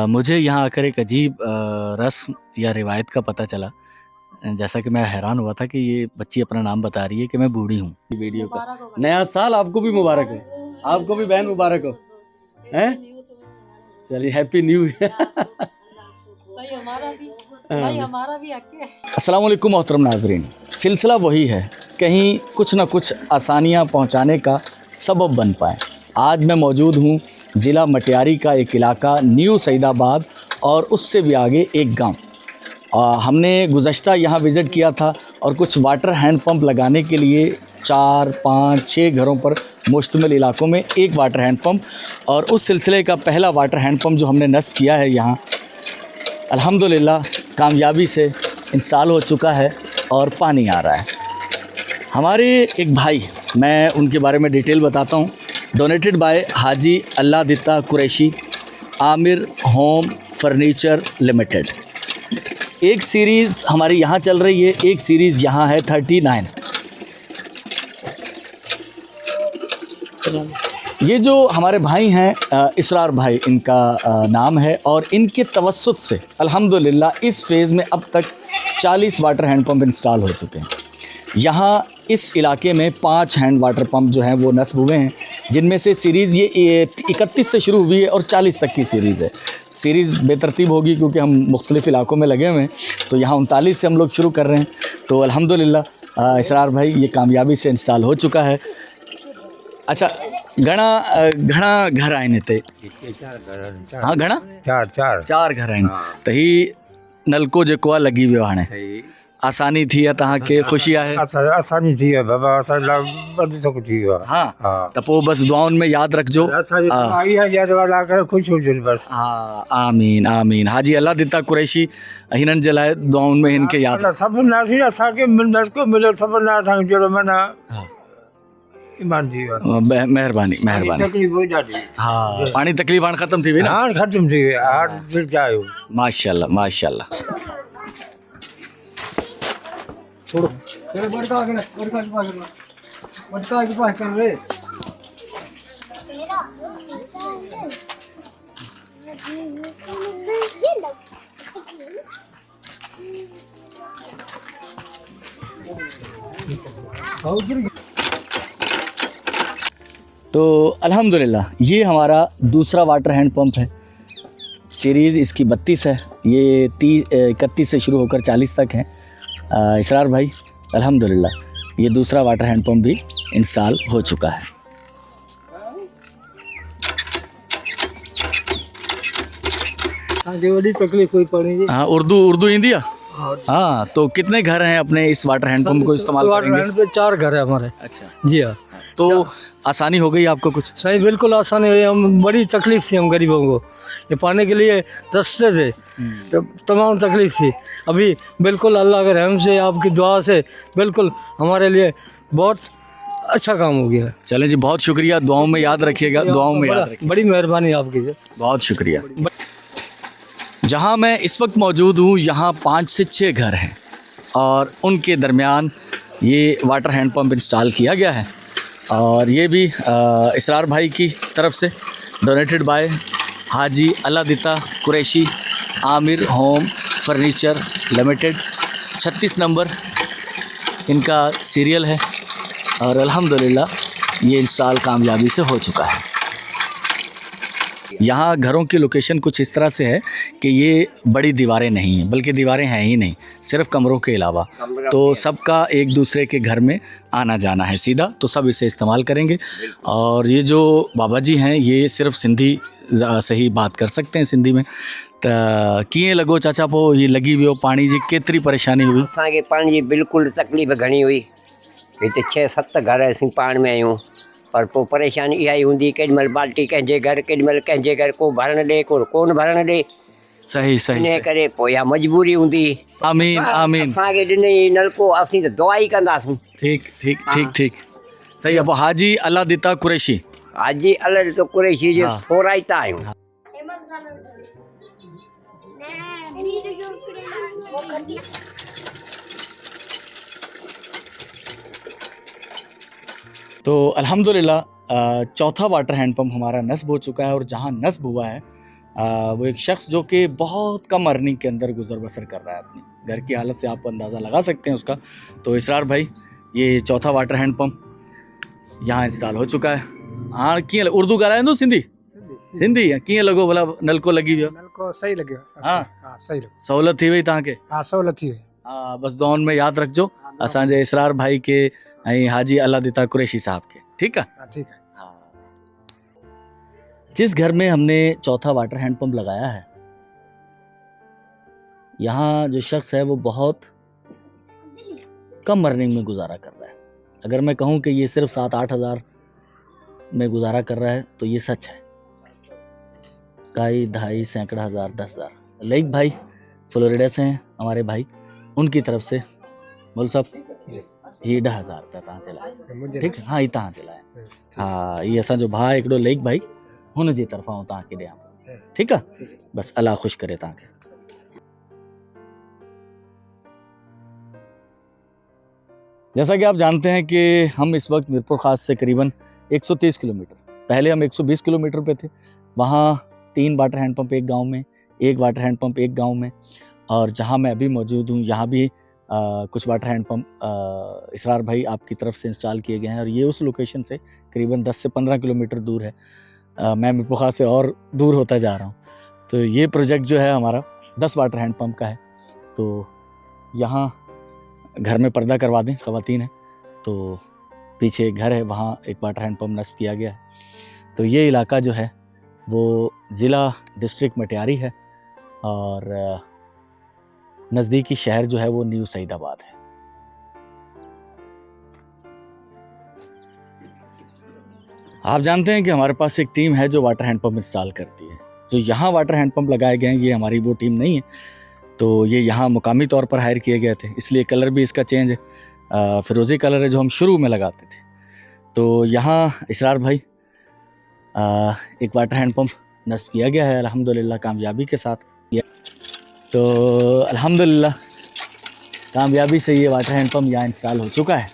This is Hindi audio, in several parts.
मुझे यहाँ आकर एक अजीब रस्म या रिवायत का पता चला। जैसा कि मैं हैरान हुआ था कि ये बच्ची अपना नाम बता रही है कि मैं बूढ़ी हूँ। वीडियो का नया साल आपको भी मुबारक हो, आपको भी बहन मुबारक हो, हैं? चलिए हैप्पी न्यू ईयर। अस्सलाम वालेकुम मोहतरम नाजरीन, सिलसिला वही है, कहीं कुछ ना कुछ आसानियाँ पहुँचाने का सबब बन पाए। आज मैं मौजूद हूँ ज़िला मटियारी का एक इलाका न्यू सईदाबाद और उससे भी आगे एक गांव। हमने गुज़श्ता यहाँ विज़िट किया था और कुछ वाटर हैंड पंप लगाने के लिए 4, 5, 6 घरों पर मुश्तमिल इलाकों में एक वाटर हैंड पंप, और उस सिलसिले का पहला वाटर हैंड पंप जो हमने नस्ब किया है यहाँ अल्हम्दुलिल्लाह कामयाबी से इंस्टॉल हो चुका है और पानी आ रहा है। हमारे एक भाई, मैं उनके बारे में डिटेल बताता हूँ। Donated by Haji Alladitta Qureshi, Aamir home furniture limited. एक सीरीज़ हमारी यहाँ चल रही है, एक सीरीज़ यहाँ है 39। ये जो हमारे भाई हैं इसरार भाई इनका नाम है, और इनके तवस्सुत से अल्हम्दुलिल्लाह इस फेज़ में अब तक 40 वाटर हैंड पंप इंस्टॉल हो चुके हैं। यहाँ इस इलाके में 5 हैंड वाटर पंप जो हैं वो नस्ब हुए हैं, जिनमें से सीरीज़ ये 31 से शुरू हुई है और 40 तक की सीरीज़ है। सीरीज़ बेतरतीब होगी क्योंकि हम मुख्तलिफ़ इलाकों में लगे हुए हैं, तो यहाँ 39 से हम लोग शुरू कर रहे हैं। तो अल्हम्दुलिल्लाह इसरार भाई ये कामयाबी से इंस्टॉल हो चुका है। अच्छा, घणा घर आए थे? हाँ, घणा चार घर आए। तो ही नलको जेको आहे लगी वियो हाणे, आसानी थी है तव्हां खे, ख़ुशी आहे? आसानी थी है बाबा, असां लाइ वधीक कुझु थी वियो आहे। हाँ, त पोइ बसि दुआउनि में यादि रखिजो। ख़ुशि हुजनि बसि। हाँ, आमीन आमीन। हाजी अल्लादिता कुरैशी हिननि जे लाइ दुआउनि में हिन खे यादि। सभिनि नासी असांखे नलको मिलियो, सभिनि नाल असांखे जहिड़ो माना ईमान थी वियो। महिरबानी महिरबानी। तकलीफ़ हुई ॾाढी। हाँ, पाणी तकलीफ़ हाणे ख़तमु थी वई न? हाणे ख़तमु थी वई, हाणे दिलि चाहियो। माशाल्लाह माशाल्लाह। छोड़ो बड़का के पास कर रे। तो अल्हम्दुलिल्लाह ये हमारा दूसरा वाटर हैंड पंप है। सीरीज़ इसकी 32 है, ये 31 से शुरू होकर 40 तक है। इसरार भाई अल्हम्दुलिल्लाह ये दूसरा वाटर हैंड पंप भी इंस्टॉल हो चुका है। तकलीफ हुई पड़ी। हाँ, उर्दू हिंदी। हाँ, तो कितने घर हैं अपने इस वाटर हैंड पंप को इस्तेमाल करेंगे? वाटर हैंड पे 4 घर है हमारे। अच्छा जी हाँ। तो आसानी हो गई आपको कुछ? सही, बिल्कुल आसानी हुई। हम बड़ी तकलीफ थी हम गरीबों को, ये पाने के लिए रस्ते थे, तो तमाम तकलीफ थी। अभी बिल्कुल अल्लाह के रहम से, आपकी दुआ से बिल्कुल हमारे लिए बहुत अच्छा काम हो गया। चलें जी, बहुत शुक्रिया। दुआओं में याद रखिएगा, दुआओं में याद रखिएगा। बड़ी मेहरबानी आपकी, बहुत शुक्रिया। जहाँ मैं इस वक्त मौजूद हूँ यहाँ 5 से 6 घर हैं और उनके दरमियान ये वाटर हैंड पंप इंस्टॉल किया गया है, और ये भी इसरार भाई की तरफ से donated by Haji Alladitta Qureshi, Aamir home furniture limited. 36 number इनका सीरियल है और अल्हम्दुलिल्लाह ये इंस्टॉल कामयाबी से हो चुका है। यहाँ घरों की लोकेशन कुछ इस तरह से है कि ये बड़ी दीवारें नहीं हैं, बल्कि दीवारें हैं ही नहीं, सिर्फ कमरों के अलावा। तो सबका एक दूसरे के घर में आना जाना है सीधा, तो सब इसे इस्तेमाल करेंगे। और ये जो बाबा जी हैं ये सिर्फ सिंधी सही बात कर सकते हैं सिंधी में। त कीअं लॻो चाचा, पोइ ये लॻी वियो पाणी जी केतिरी परेशानी हुई? असांखे पाणी जी बिल्कुलु तकलीफ़ घणी हुई। हिते 6-7 घर असीं पाण में आहियूं, पर पोइ परेशानी इहा ई हूंदी, केॾीमहिल बाल्टी कंहिंजे घर, केॾीमहिल कंहिंजे घर, को भरणु ॾे को कोन भरणु ॾे। सही सही। इन करे पोइ इहा मजबूरी हूंदी। आमीन आमीन। असांखे ॾिनई नलको, असीं त दुआ ई कंदासीं। ठीक ठीक ठीक ठीक, सही आहे। पोइ हाजी अल्लादिता कुरैशी, हाजी अल्लादिता कुरैशी जे थोरा ई त आहियूं। तो अल्हम्दुलिल्लाह चौथा वाटर हैंड पंप हमारा नस्ब हो चुका है, और जहाँ नस्ब हुआ है वो एक शख्स जो कि बहुत कम अर्निंग के अंदर गुजर बसर कर रहा है अपनी घर की हालत से, आप अंदाज़ा लगा सकते हैं उसका। तो इसरार भाई, ये चौथा वाटर हैंड पंप यहाँ इंस्टॉल हो चुका है। हाँ, कीअं उर्दू ॻाल्हाए तो सिंधी सिंधी कीअं लॻो भला नलको लॻी वियो? नलको सही लगे। हाँ हाँ सही लगे। सहूलियत थी वई तव्हांखे? हाँ सहूलियत थी वई। हाँ, बस दुआउनि में यादि रखिजो असांजे इसरार भाई के ऐं हाजी अलादिता कुरैशी साहब के, ठीक है? हाँ ठीक है। जिस घर में हमने चौथा वाटर हैंड पंप लगाया है, यहाँ जो शख्स है वो बहुत कम अर्निंग में गुजारा कर रहा है। अगर मैं कहूँ कि ये सिर्फ 7-8 हज़ार में गुजारा कर रहा है तो ये सच है। कई ढाई सैकड़ा हज़ार 10,000 लाइक भाई फ्लोरिडा से हैं हमारे भाई, उनकी तरफ से बोल साहब ये 10,000 रुपया तव्हांखे लाइ, ठीक है? हाँ, ये तव्हांखे लाइ। हाँ, ये असांजो भाउ हिकिड़ो लाइक भाई, हुन जी तरफ़ां तव्हांखे ॾियां, ठीक है? बस अल्लाह खुश करे तव्हांखे। जैसा कि आप जानते हैं कि हम इस वक्त मीरपुर खास से करीबन 130 किलोमीटर, पहले हम 120 किलोमीटर पे थे। वहाँ 3 वाटर हैंड पंप एक गांव में, 1 वाटर हैंड पंप एक गांव में, और जहाँ मैं अभी मौजूद हूँ यहाँ भी कुछ वाटर हैंड पंप इसरार भाई आपकी तरफ से इंस्टॉल किए गए हैं। और ये उस लोकेशन से करीबन 10 से 15 किलोमीटर दूर है। मैं मीरपुर खास से और दूर होता जा रहा हूँ। तो ये प्रोजेक्ट जो है हमारा 10 वाटर हैंड पंप का है। तो यहाँ घर में पर्दा करवा दें, ख़वातीन है तो पीछे एक घर है, वहाँ एक वाटर हैंड पंप नस्ब किया गया है। तो ये इलाका जो है वो ज़िला डिस्ट्रिक्ट मटियारी है और नज़दीकी शहर जो है वो न्यू सईदाबाद है। आप जानते हैं कि हमारे पास एक टीम है जो वाटर हैंड पंप इंस्टॉल करती है। जो यहाँ वाटर हैंड पंप लगाए गए हैं ये हमारी वो टीम नहीं है, तो ये यहाँ मुकामी तौर पर हायर किए गए थे, इसलिए कलर भी इसका चेंज है, फिरोज़ी कलर है जो हम शुरू में लगाते थे। तो यहाँ इसरार भाई एक वाटर हैंड पंप नस्ब किया गया है अल्हम्दुलिल्लाह कामयाबी के साथ। तो अल्हम्दुलिल्लाह कामयाबी से ये वाटर हैंड पंप यहाँ इंस्टॉल हो चुका है।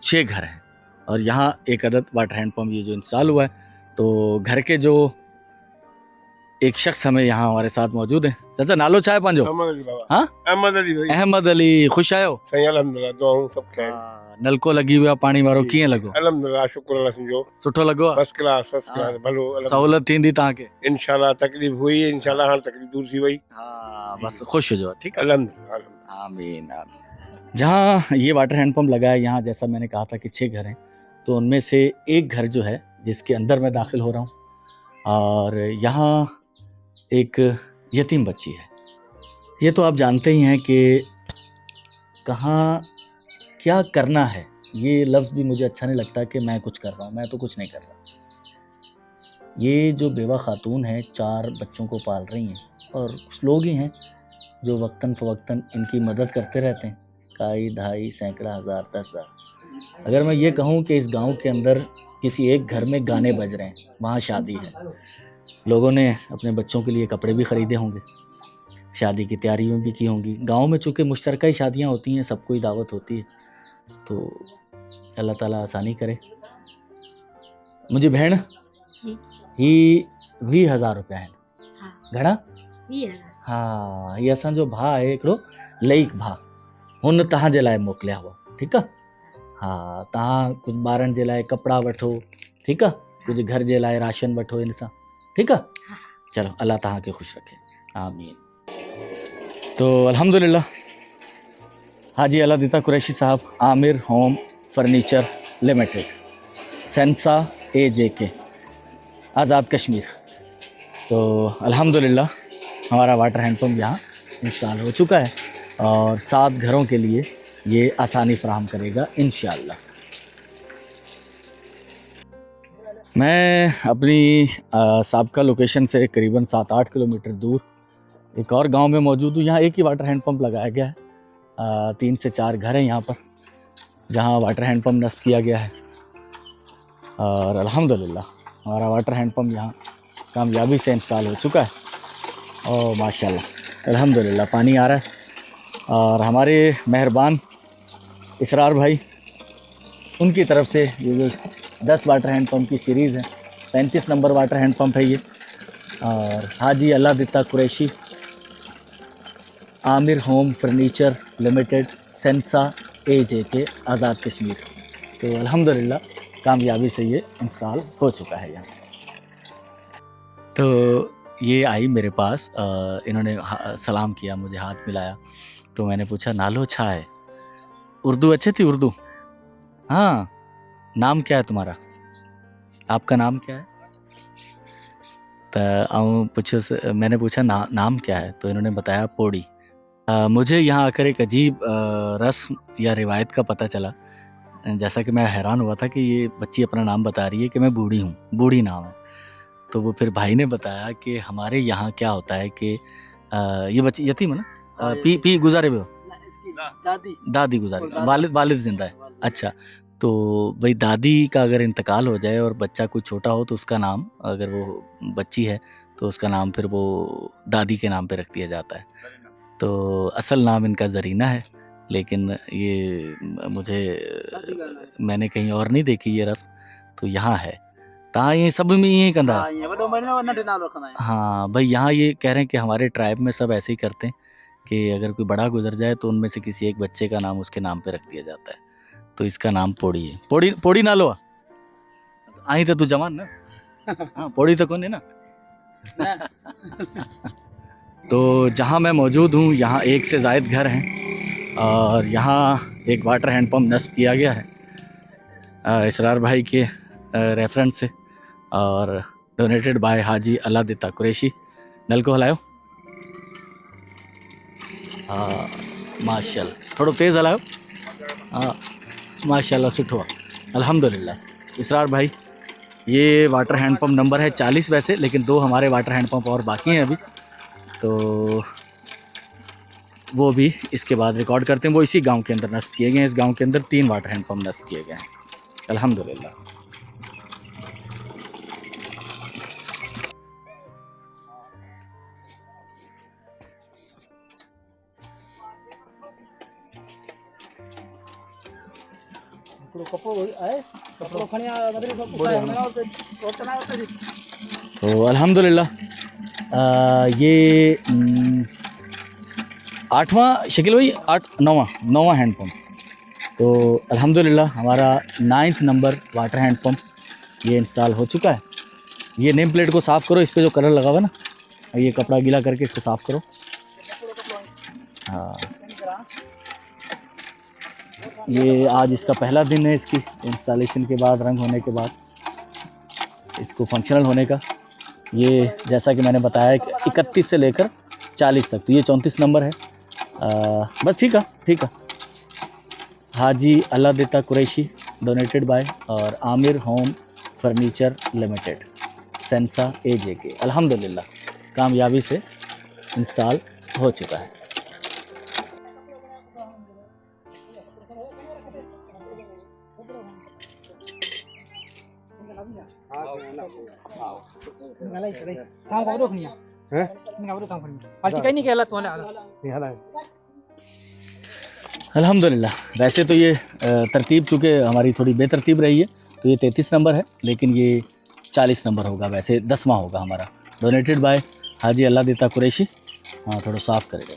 6 घर हैं और यहाँ एक अदद वाटर हैंड पंप ये जो इंस्टॉल हुआ है। तो घर के जो एक शख्स हमें यहाँ हमारे साथ मौजूद है। चाचा नालो छा है पंहिंजो? अहमद अली बाबा। हाँ, अहमद अली भाई। अहमद अली, खुश आयो? सही अल्हम्दुलिल्लाह, दुआऊं सब खैर। नलको लगी हुआ पानी वारो कीअं लॻो? अल्हम्दुलिल्लाह, शुक्र अल्लाह सिंजो। सुठो लॻो? फर्स्ट क्लास भलो। सहूलियत थींदी तव्हांखे? इंशाल्लाह तकलीफ हुई, इंशाल्लाह हाणे तकलीफ दूर थी वई। हाँ, बस खुश हो जाओ, ठीक है? अल्हम्दुलिल्लाह। आमीन आमीन। जहाँ ये वाटर हैंड पंप लगा है यहाँ जैसा मैंने कहा था कि 6 घर हैं, तो उनमें से एक घर जो है जिसके अंदर मैं दाखिल हो रहा हूँ और यहाँ एक यतीम बच्ची है। ये तो आप जानते ही हैं कि कहाँ क्या करना है, ये लफ्ज़ भी मुझे अच्छा नहीं लगता कि मैं कुछ कर रहा हूँ, मैं तो कुछ नहीं कर रहा। ये जो बेवा खातून है 4 बच्चों को पाल रही हैं और कुछ लोग ही हैं जो वक्तन फ़वक्तन इनकी मदद करते रहते हैं। कई ढाई सैकड़ा हज़ार 10,000। अगर मैं ये कहूँ कि इस गांव के अंदर किसी एक घर में गाने बज रहे हैं, वहाँ शादी है, लोगों ने अपने बच्चों के लिए कपड़े भी ख़रीदे होंगे, शादी की तैयारियाँ भी की होंगी। गांव में चूँकि मुश्तरका ही शादियाँ होती हैं, सबको ही दावत होती है, तो अल्लाह ताला आसानी करे। मुझे भेण ही 20,000 रुपया है। घणा? 20,000। हाँ, ये असांजो भाउ आहे हिकिड़ो लईक भाउ, हुन तव्हांजे लाइ मोकिलिया हुआ, ठीकु आहे? हाँ, तव्हां कुझु ॿारनि जे लाइ कपिड़ा वठो, ठीकु आहे? कुझु घर जे लाइ राशन वठो इन सां, ठीकु आहे? चलो अल्लाह तव्हांखे ख़ुशि रखे, आमीन। तो अल्हम्दुलिल्लाह हाजी अलादिता कुरैशी साहब, Aamir home furniture limited, सेंसा AJK, Azad Kashmir. तो अल्हम्दुलिल्लाह हमारा वाटर हैंड पंप यहाँ इंस्टॉल हो चुका है और 7 घरों के लिए ये आसानी फराहम करेगा इंशाअल्लाह। मैं अपनी साबका लोकेशन से करीबन 7-8 किलोमीटर दूर एक और गांव में मौजूद हूँ। यहाँ एक ही वाटर हैंड पंप लगाया गया है। 3 से 4 घर हैं यहाँ पर जहाँ वाटर हैंड पंप नस्ब किया गया है और अल्हम्दुलिल्लाह हमारा वाटर हैंड पंप यहाँ कामयाबी से इंस्टॉल हो चुका है। और माशाल्लाह अल्हम्दुलिल्लाह पानी आ रहा है और हमारे मेहरबान इसरार भाई, उनकी तरफ से ये जो 10 वाटर हैंड पंप की सीरीज़ है, 35 नंबर वाटर हैंड पंप है ये, और Haji Alladitta Qureshi, Aamir home furniture limited, सेंसा AJK, Azad Kashmir. तो अल्हम्दुलिल्लाह कामयाबी से ये इंस्टॉल हो चुका है यहाँ। तो ये आई मेरे पास, इन्होंने सलाम किया, मुझे हाथ मिलाया। तो मैंने पूछा नालो छा है? उर्दू अच्छी थी उर्दू? हाँ, नाम क्या है तुम्हारा? आपका नाम क्या है? तो मैंने पूछा नाम क्या है? तो इन्होंने बताया पोड़ी। मुझे यहाँ आकर एक अजीब रस्म या रिवायत का पता चला, जैसा कि मैं हैरान हुआ था कि ये बच्ची अपना नाम बता रही है कि मैं बूढ़ी हूँ, बूढ़ी नाम है। तो वो फिर भाई ने बताया कि हमारे यहाँ क्या होता है कि ये बच्ची यतीम है ना, पी गुजारे हुए हो? दादी गुजारे, वालिद जिंदा है। अच्छा, तो भाई दादी का अगर इंतकाल हो जाए और बच्चा कोई छोटा हो तो उसका नाम, अगर वो बच्ची है तो उसका नाम फिर वो दादी के नाम पे रख दिया जाता है। तो असल नाम इनका ज़रीना है, लेकिन ये मैंने कहीं और नहीं देखी ये रस्म, तो यहाँ है। ता ये सब में यही कंधा। हाँ भाई, यहाँ ये कह रहे हैं कि हमारे ट्राइब में सब ऐसे ही करते हैं कि अगर कोई बड़ा गुजर जाए तो उनमें से किसी एक बच्चे का नाम उसके नाम पे रख दिया जाता है। तो इसका नाम पोड़ी है। पोड़ी ना लो आई तो तू जवान ना। हाँ, पोड़ी तो कौन है ना। तो जहाँ मैं मौजूद हूँ यहाँ एक से ज़ायद घर हैं और यहाँ एक वाटर हैंड पम्प नस्ब किया गया है इसरार भाई के रेफरेंस से और डोनेटेड बाय हाजी अल्लादिता कुरैशी। नल को हलायो। हाँ माशाल्लाह, थोड़ा तेज़ हलायो। हाँ माशाल्लाह, सुठो अल्हम्दुलिल्लाह। इसरार भाई, ये वाटर हैंड पम्प नंबर है 40 वैसे, लेकिन 2 हमारे वाटर हैंड पम्प और बाकी हैं अभी, तो वो भी इसके बाद रिकॉर्ड करते हैं। वो इसी गांव के अंदर नस्ब किए गए हैं। इस गांव के अंदर 3 वाटर हैंड पम्प नस्ब किए गए हैं अल्हम्दुलिल्लाह। तो अल्हम्दुलिल्लाह ये 8वां शकील भाई, 9वां हैंड पम्प। तो अल्हम्दुलिल्लाह हमारा 9th number water hand pump ये इंस्टॉल हो चुका है। ये नेम प्लेट को साफ़ करो, इस पर जो कलर लगा हुआ ना, ये कपड़ा गीला करके इसको साफ़ करो। हाँ, ये आज इसका पहला दिन है इसकी इंस्टॉलेशन के बाद, रंग होने के बाद, इसको फंक्शनल होने का। ये जैसा कि मैंने बताया कि 31 से लेकर 40 तक, तो ये 34 नंबर है। बस ठीक है। हाजी अल्लादिता कुरैशी, डोनेटेड बाय और Aamir home furniture limited, सेंसा AJK। अल्हम्दुलिल्लाह कामयाबी से इंस्टॉल हो चुका है। अल्हम्दुलिल्लाह, वैसे तो ये तरतीब चूँकि हमारी थोड़ी बेतरतीब रही है, तो ये 33 नंबर है, लेकिन ये 40 नंबर होगा, वैसे 10वां होगा हमारा। Donated by Haji Alladitta Qureshi. हाँ, थोड़ा साफ़ करेगा।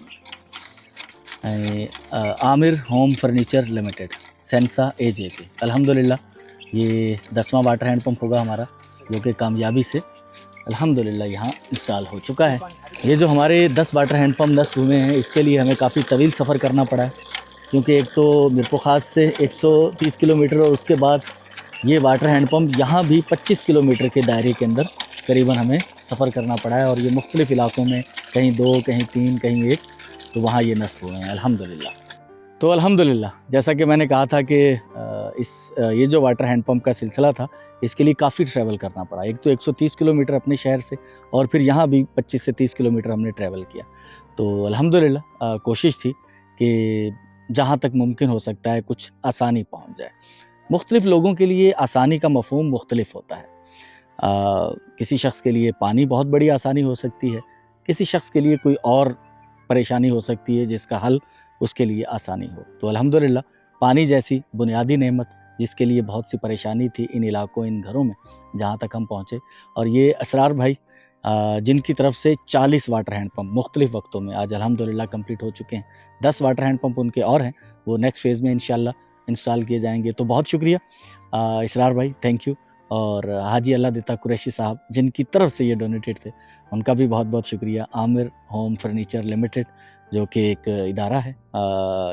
Aamir home furniture limited, सेंसा AJK। अल्हम्दुलिल्लाह ये 10वां वाटर हैंड पम्प होगा हमारा, जो कि कामयाबी से अल्हम्दुलिल्लाह यहाँ इंस्टॉल हो चुका है। ये जो हमारे 10 वाटर हैंड पम्प नस्ब हुए हैं, इसके लिए हमें काफ़ी तवील सफ़र करना पड़ा है, क्योंकि एक तो मिरपुर ख़ास से 130 किलोमीटर और उसके बाद ये वाटर हैंड पम्प यहाँ भी 25 किलोमीटर के दायरे के अंदर करीबन हमें सफ़र करना पड़ा है। और ये मुख्तलिफ़ इलाकों में, कहीं 2, कहीं 3, कहीं 1, तो वहाँ ये नस्ब हुए हैं अल्हम्दुलिल्लाह। तो अल्हम्दुलिल्लाह, जैसा कि मैंने कहा था कि ये जो वाटर हैंड पम्प का सिलसिला था, इसके लिए काफ़ी ट्रैवल करना पड़ा। एक तो 130 किलोमीटर अपने शहर से, और फिर यहाँ भी 25 से 30 किलोमीटर हमने ट्रैवल किया। तो अल्हम्दुलिल्लाह कोशिश थी कि जहाँ तक मुमकिन हो सकता है कुछ आसानी पहुँच जाए। मुख्तलिफ़ लोगों के लिए आसानी का मफ़हूम मुख्तलिफ होता है। किसी शख्स के लिए पानी बहुत बड़ी आसानी हो सकती है, किसी शख्स के लिए कोई और परेशानी हो सकती है जिसका हल उसके लिए आसानी हो। तो अल्हम्दुलिल्लाह पानी जैसी बुनियादी नेमत, जिसके लिए बहुत सी परेशानी थी इन इलाकों, इन घरों में, जहाँ तक हम पहुँचे। और ये असरार भाई, जिनकी तरफ से 40 वाटर हैंड पंप मुख्तलिफ वक्तों में आज अल्हम्दुलिल्लाह कंप्लीट हो चुके हैं। 10 वाटर हैंड पंप उनके और हैं, वो नेक्स्ट फेज़ में इंशाल्लाह इंस्टॉल किए जाएंगे। तो बहुत शुक्रिया इसरार भाई, थैंक यू। और हाजी अल्लाह देता कुरैशी साहब जिनकी तरफ से ये डोनेटेड थे, उनका भी बहुत बहुत शुक्रिया। आमिर होम फर्नीचर लिमिटेड जो कि एक इदारा है,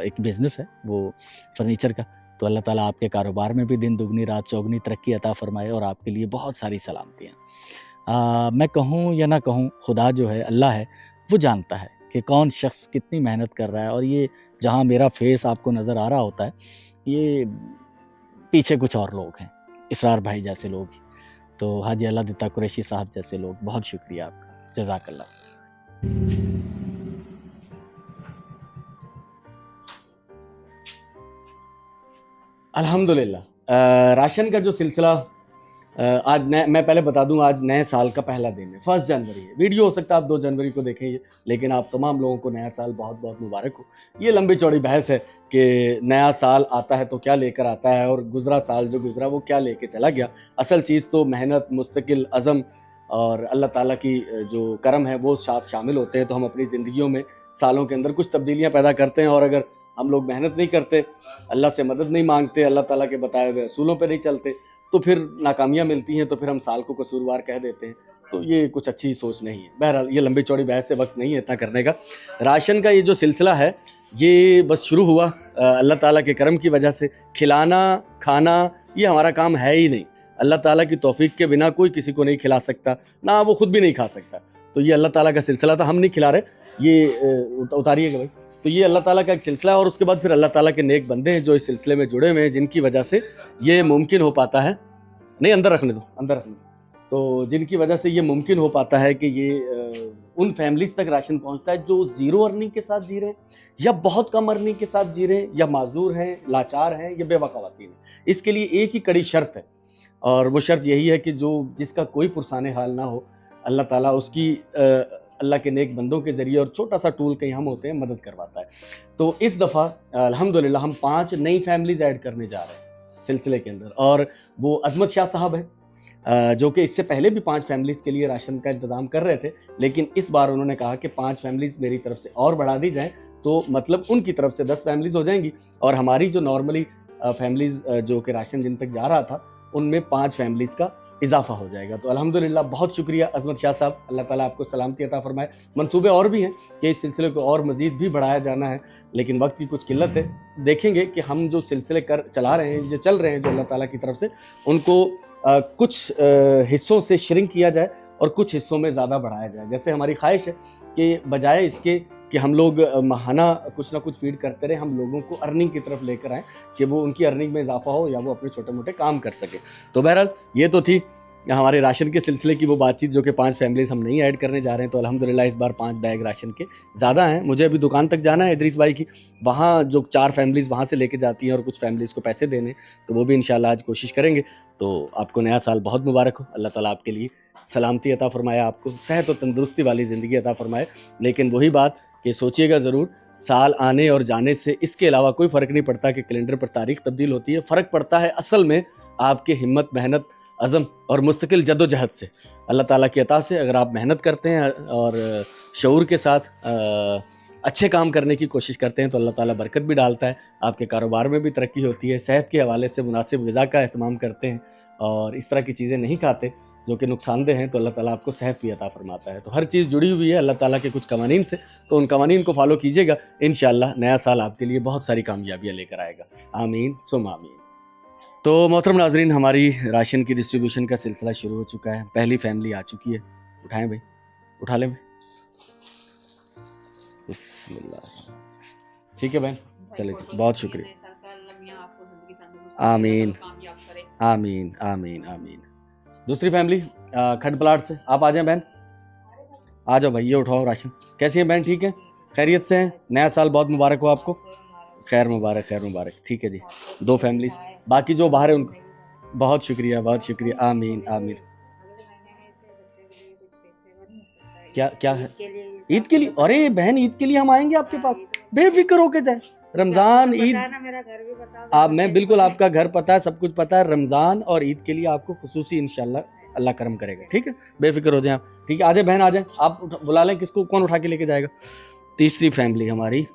एक बिज़नेस है वो फर्नीचर का। तो अल्लाह ताला आपके कारोबार में भी दिन दुगनी रात चौगनी तरक्की अता फ़रमाए और आपके लिए बहुत सारी सलामतियाँ। मैं कहूँ या ना कहूँ, खुदा जो है, अल्लाह है, वो जानता है कि कौन शख्स कितनी मेहनत कर रहा है। और ये जहाँ मेरा फेस आपको नज़र आ रहा होता है, ये पीछे कुछ और लोग हैं, इसरार भाई जैसे लोग। तो हाजी अल्लाह देता कुरैशी साहब जैसे लोग, बहुत शुक्रिया आपका, जज़ाकल्लाह। अल्हम्दुलिल्लाह राशन का जो सिलसिला आज मैं पहले बता दूं, आज नए साल का पहला दिन है, 1 जनवरी है। वीडियो हो सकता है आप 2 जनवरी को देखेंगे, लेकिन आप तमाम लोगों को नया साल बहुत बहुत मुबारक हो। ये लंबी चौड़ी बहस है कि नया साल आता है तो क्या लेकर आता है, और गुजरा साल जो गुजरा वो क्या लेके चला गया। असल चीज़ तो मेहनत, मुस्तकिल अज़म और अल्लाह ताला की जो करम है वो साथ शामिल होते हैं। तो हम अपनी ज़िंदगियों में सालों के अंदर कुछ तब्दीलियाँ पैदा करते हैं, और अगर हम लोग मेहनत नहीं करते, अल्लाह से मदद नहीं मांगते, अल्लाह ताला के बताए हुए असूलों पे नहीं चलते, तो फिर नाकामियाँ मिलती हैं, तो फिर हम साल को कसूरवार कह देते हैं। तो ये कुछ अच्छी सोच नहीं है। बहरहाल ये लंबी चौड़ी बहस से वक्त नहीं है इतना करने का। राशन का ये जो सिलसिला है ये बस शुरू हुआ अल्लाह ताला के करम की वजह से। खिलाना खाना ये हमारा काम है ही नहीं। अल्लाह ताला की तौफीक के बिना कोई किसी को नहीं खिला सकता, ना वो खुद भी नहीं खा सकता। तो ये अल्लाह ताला का सिलसिला था, हम नहीं खिला रहे, ये उतारिएगा भाई। तो ये अल्लाह ताला का एक सिलसिला है, और उसके बाद फिर अल्लाह ताला के नेक बंदे हैं जो इस सिलसिले में जुड़े हुए हैं, जिनकी वजह से ये मुमकिन हो पाता है। नहीं, अंदर रखने दो, अंदर रखने दो। तो जिनकी वजह से ये मुमकिन हो पाता है कि ये उन फैमिलीज़ तक राशन पहुंचता है जो ज़ीरो अर्निंग के साथ जी रहे हैं, या बहुत कम अर्निंग के साथ जी रहे हैं, या माजूर हैं, लाचार हैं, या बेवा ख़वातीन हैं। इसके लिए एक ही कड़ी शर्त है, और वो शर्त यही है कि जो जिसका कोई पुरसाने हाल ना हो, अल्लाह ताला उसकी अल्लाह के नेक बंदों के ज़रिए और छोटा सा टूल कहीं हम होते हैं मदद करवाता है। तो इस दफ़ा अल्हम्दुलिल्लाह हम 5 नई फैमिलीज़ ऐड करने जा रहे हैं सिलसिले के अंदर, और वो अज़मत शाह साहब हैं जो कि इससे पहले भी 5 फैमिलीज़ के लिए राशन का इंतज़ाम कर रहे थे, लेकिन इस बार उन्होंने कहा कि 5 फैमिलीज़ मेरी तरफ से और बढ़ा दी जाएँ, तो मतलब उनकी तरफ से 10 फैमिलीज़ हो जाएंगी, और हमारी जो नॉर्मली फैमिलीज़ जो कि राशन जिन तक जा रहा था उनमें 5 फैमिलीज़ का इजाफा हो जाएगा। तो अल्हम्दुलिल्लाह बहुत शुक्रिया अज़मत शाह साहब, अल्लाह ताला आपको सलामती अता फरमाए। मंसूबे और भी हैं कि इस सिलसिले को और मज़ीद भी बढ़ाया जाना है, लेकिन वक्त की कुछ किल्लत है। देखेंगे कि हम जो सिलसिले चला रहे हैं, जो चल रहे हैं, जो अल्लाह ताला की तरफ से, उनको कुछ हिस्सों से श्रिंक किया जाए और कुछ हिस्सों में ज़्यादा बढ़ाया जाए। जैसे हमारी ख्वाहिश है कि बजाय इसके कि हम लोग माहाना कुछ ना कुछ फीड करते रहे, हम लोगों को अर्निंग की तरफ लेकर आएँ कि वो उनकी अर्निंग में इजाफा हो या वो अपने छोटे मोटे काम कर सके। तो बहरहाल ये तो थी हमारे राशन के सिलसिले की वो बातचीत जो कि 5 फैमिलीज़ हम नहीं ऐड करने जा रहे हैं। तो अल्हम्दुलिल्लाह इस बार 5 बैग राशन के ज़्यादा हैं। मुझे अभी दुकान तक जाना है इदरीस भाई की, वहाँ जो 4 फैमिलीज़ वहाँ से लेके जाती हैं और कुछ फैमिलीज़ को पैसे देने, तो वो भी इंशाल्लाह आज कोशिश करेंगे। तो आपको नया साल बहुत मुबारक हो, अल्लाह ताला आपके लिए सलामती अता फ़रमाए, आपको सेहत और तंदुरुस्ती वाली ज़िंदगी अता फ़रमाए। लेकिन वही बात कि सोचिएगा ज़रूर, साल आने और जाने से इसके अलावा कोई फ़र्क नहीं पड़ता कि कैलेंडर पर तारीख तब्दील होती है। फ़र्क पड़ता है असल में आपके हिम्मत, मेहनत, अज़म और मुस्तकिल जद्दोजहद से। अल्लाह ताला की अता से अगर आप मेहनत करते हैं और शऊर के साथ अच्छे काम करने की कोशिश करते हैं तो अल्लाह ताला बरकत भी डालता है, आपके कारोबार में भी तरक्की होती है। सेहत के हवाले से मुनासिब ग़िज़ा का अहतमाम करते हैं और इस तरह की चीज़ें नहीं खाते जो कि नुकसानदेह हैं, तो अल्लाह ताला आपको सेहत भी अता फ़रमाता है। तो हर चीज़ जुड़ी हुई है अल्लाह ताला के कुछ कवानीन से, तो उन कवानीन को फॉलो कीजिएगा, इंशाअल्लाह नया साल आपके लिए बहुत सारी कामयाबियाँ लेकर आएगा। आमीन सुम आमीन। तो मोहतरम नाज़रीन, हमारी राशन की डिस्ट्रीब्यूशन का सिलसिला शुरू हो चुका है। पहली फैमिली आ चुकी है, उठाएं भाई, उठा लें। बिस्मिल्लाह। ठीक है बहन, चले जी, बहुत शुक्रिया। आमीन आमीन आमीन आमीन। दूसरी फैमिली खड प्लाट से आप आ जाएं बहन, आ जाओ भाई, ये उठाओ राशन। कैसी हैं बहन, ठीक है, खैरियत से हैं? नया साल बहुत मुबारक हो आपको, खैर मुबारक, खैर मुबारक। ठीक है जी, 2 फैमिलीज, बाकी जो बाहर है उनको बहुत शुक्रिया, बहुत शुक्रिया। आमीन आमीन। क्या क्या है ईद के लिए? अरे बहन, ईद के लिए हम आएंगे आपके पास, बेफिक्र होके जाए। रमज़ान, ईद, आप, मैं बिल्कुल, आपका घर पता है, सब कुछ पता है। रमज़ान और ईद के लिए आपको खुसूसी इंशाल्लाह अल्लाह करम करेगा। ठीक है, बेफिक्र हो जाए आप। ठीक है, आ जाए बहन, आ जाए आप, बुला लें किसको, कौन उठा के लेके जाएगा। तीसरी फैमिली हमारी,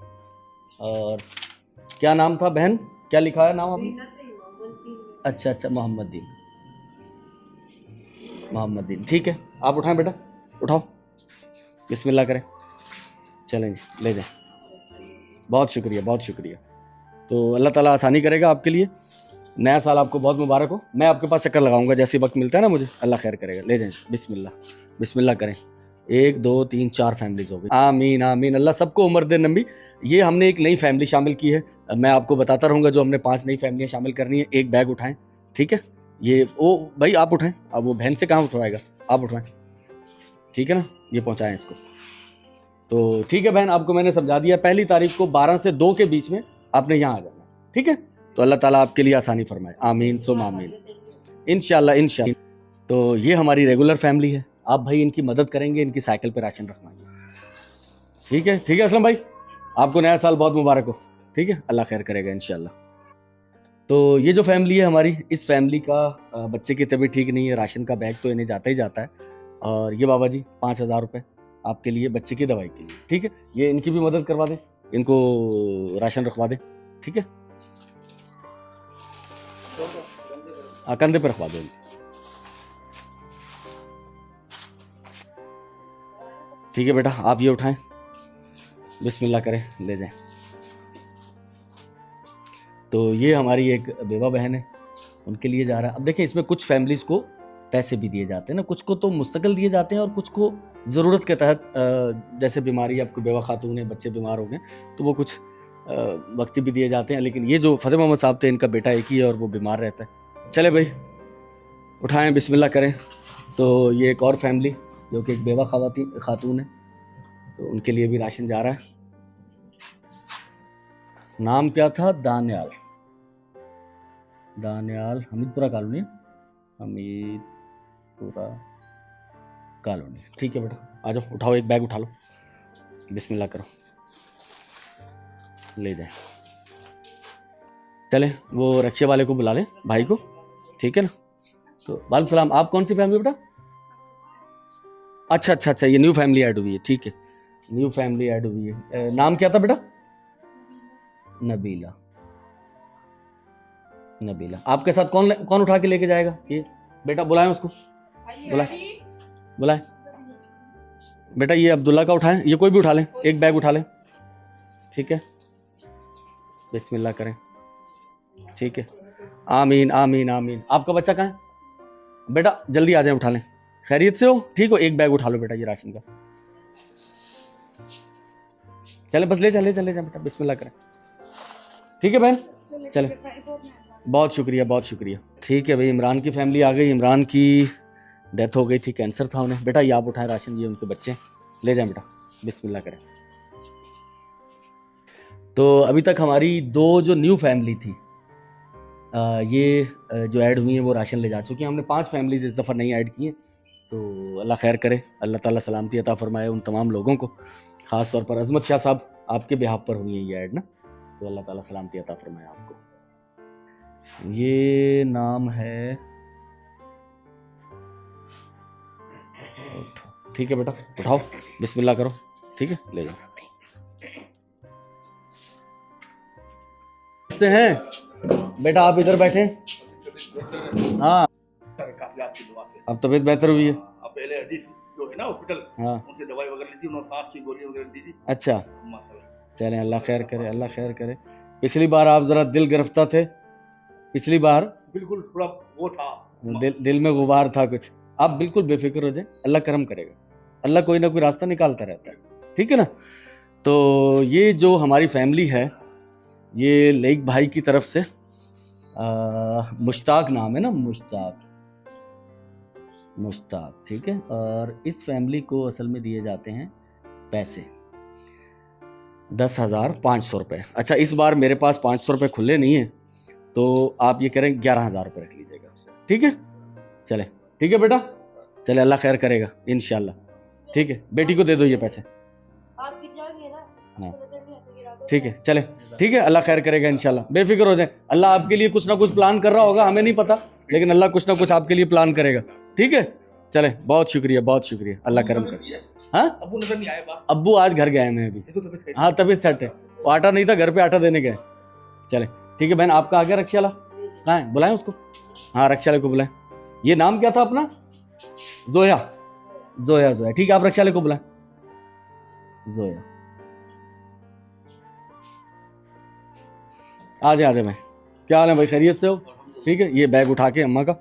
और क्या नाम था बहन, क्या लिखा है नाम आपने? अच्छा अच्छा, मोहम्मदीन, मोहम्मदीन। ठीक है, आप उठाएं बेटा, उठाओ, बिस्मिल्लाह करें। चलें जी, ले जाएं। बहुत शुक्रिया, बहुत शुक्रिया। तो अल्लाह ताला आसानी करेगा आपके लिए। नया साल आपको बहुत मुबारक हो। मैं आपके पास चक्कर लगाऊंगा जैसे वक्त मिलता है ना मुझे। अल्लाह खैर करेगा। ले जाएं, बिस्मिल्लाह, बिस्मिल्लाह करें। 1 2 3 4 फैमिलीज हो गई। आमीन आमीन, अल्लाह सबको उम्र दे नबी। ये हमने एक नई फैमिली शामिल की है, मैं आपको बताता रहूँगा जो हमने 5 नई फैमिलियाँ शामिल करनी है। एक बैग उठाएं, ठीक है। ये वो भाई आप उठाएं, अब वो बहन से कहाँ उठवाएगा, आप उठवाएं, ठीक है ना, ये पहुँचाएँ इसको। तो ठीक है बहन, आपको मैंने समझा दिया। 1 तारीख को 12 से 2 के बीच में आपने यहाँ आ जाना, ठीक है। तो अल्लाह ताला आपके लिए आसानी फरमाए, आमीन सुम आमीन, इंशाल्लाह इंशाल्लाह। तो ये हमारी रेगुलर फैमिली है। आप भाई इनकी मदद करेंगे, इनकी साइकिल पे राशन रखवाएंगे, ठीक है। ठीक है असलम भाई, आपको नया साल बहुत मुबारक हो, ठीक है। अल्लाह खैर करेगा इंशाल्लाह। तो ये जो फैमिली है हमारी, इस फैमिली का बच्चे की तबीयत ठीक नहीं है, राशन का बैग तो इन्हें जाता ही जाता है। और ये बाबा जी 5,000 रुपये आपके लिए बच्चे की दवाई के लिए, ठीक है। ये इनकी भी मदद करवा दें, इनको राशन रखवा दें, ठीक है। कंधे पर रखवा दो। ठीक है बेटा, आप ये उठाएं, बिस्मिल्लाह करें, ले जाएं। तो ये हमारी एक बेवा बहन है, उनके लिए जा रहा है। अब देखें, इसमें कुछ फैमिलीज़ को पैसे भी दिए जाते हैं ना, कुछ को तो मुस्तकिल दिए जाते हैं और कुछ को ज़रूरत के तहत, जैसे बीमारी, आपको बेवा खातून है, बच्चे बीमार हो गए तो वो कुछ वक्ती भी दिए जाते हैं। लेकिन ये जो फतेह मोहम्मद साहब थे, इनका बेटा एक ही है और वो बीमार रहता है। चले भाई उठाएं, बिस्मिल्लाह करें। तो ये एक और फैमिली जो कि एक बेवा खातून है, तो उनके लिए भी राशन जा रहा है। नाम क्या था? Daniyal, Daniyal, Hamidpura colony, Hamidpura colony. ठीक है बेटा, आ जाओ, उठाओ, एक बैग उठा लो, बिस्मिल्लाह करो, ले जाए। चले वो रक्षे वाले को बुला लें, भाई को, ठीक है ना। तो वालेकुम सलाम, आप कौन सी फैमिली बेटा? अच्छा अच्छा अच्छा, ये न्यू फैमिली ऐड हुई है, ठीक है, न्यू फैमिली ऐड हुई है। नाम क्या था बेटा? नबीला, नबीला। आपके साथ कौन कौन उठा के लेके जाएगा? ये बेटा बुलाएं उसको, बुलाएं बुलाएं बेटा। ये अब्दुल्ला का उठाएं, ये कोई भी उठा लें, एक बैग उठा लें, ठीक है। बिस्मिल्लाह करें, ठीक है। आमीन आमीन आमीन। आपका बच्चा कहाँ है बेटा? जल्दी आ जाए, उठा लें। खैरियत से हो? ठीक हो? एक बैग उठा लो बेटा, ये राशन का। चले बस, ले जा ले जा ले जा बेटा, बिस्मिल्लाह करें, ठीक है बहन। चले, बहुत शुक्रिया, बहुत शुक्रिया। ठीक है भाई, इमरान की फैमिली आ गई। इमरान की डेथ हो गई थी, कैंसर था उन्हें। बेटा ये आप उठाएं राशन, ये उनके बच्चे, ले जाएं बेटा, बिस्मिल्लाह करें। तो अभी तक हमारी 2 जो न्यू फैमिली थी, ये जो ऐड हुई हैं वो राशन ले जा चुकी हैं। हमने 5 फैमिलीज इस दफ़ा नहीं ऐड की हैं। तो अल्लाह खैर करे, अल्लाह ताला सलामती अता फरमाए उन तमाम लोगों को। ख़ास तौर पर अजमत शाह साहब, आपके बिहाफ पर हुई है ये ऐड ना, तो अल्लाह ताला सलामती अता फरमाए आपको। ये नाम है, ठीक है बेटा, उठाओ, बिस्मिल्लाह करो, ठीक है, ले जाओ। से हैं बेटा, आप इधर बैठे। हाँ, अब तबीयत बेहतर हुई है। पहले हदीस जो है ना हॉस्पिटल, हाँ, उनसे दवाई वगैरह ली थी, उन्होंने सांस की गोली वगैरह दी थी। अच्छा, माशाल्लाह। चलें, अल्लाह खैर करे, अल्लाह खैर करे। पिछली बार आप ज़रा दिल गिरफ्तार थे, पिछली बार बिल्कुल थोड़ा वो था, दिल में गुबार था कुछ। आप बिल्कुल बेफिक्र हो जाए, अल्लाह करम करेगा, अल्लाह कोई ना कोई रास्ता निकालता रहता है, ठीक है ना। तो ये जो हमारी फैमिली है, ये लेक भाई की तरफ से, मुश्ताक नाम है ना, मुश्ताक, ठीक है। और इस फैमिली को असल में दिए जाते हैं पैसे 10,500 रुपये। अच्छा, इस बार मेरे पास 500 रुपये खुले नहीं हैं, तो आप ये करें 11,000 रुपये रख लीजिएगा, ठीक है। चले, ठीक है बेटा, चले, अल्लाह खैर करेगा इंशाल्लाह, ठीक है। बेटी को दे दो ये पैसे, हाँ ठीक है, चले, ठीक है, अल्लाह खैर करेगा इंशाल्लाह, बेफिक्र हो जाए। अल्लाह आपके लिए कुछ ना कुछ प्लान कर रहा होगा, हमें नहीं पता, लेकिन अल्लाह कुछ ना कुछ आपके लिए प्लान करेगा। ठीक है, चले, बहुत शुक्रिया, बहुत शुक्रिया, अल्लाह करम करे। हाँ, अबू नजर नहीं आए बाहर। अब्बू आज घर गए हैं अभी। देखो तो फिर हाँ, तबीयत सेट है, वो आटा नहीं था घर पे, आटा देने गए। चले ठीक है बहन, आपका आ गया रक्षा वाला, कहाँ है, बुलाएं उसको। हाँ, रक्षा वाले को बुलाएं। ये नाम क्या था अपना? जोया, जोया, जोया। ठीक है, आप रक्षा वाले को बुलाएं। जोया, आ जाए, आ जाए भाई। क्या हाल है भाई, खैरियत से हो? ठीक है, ये बैग उठा के अम्मा का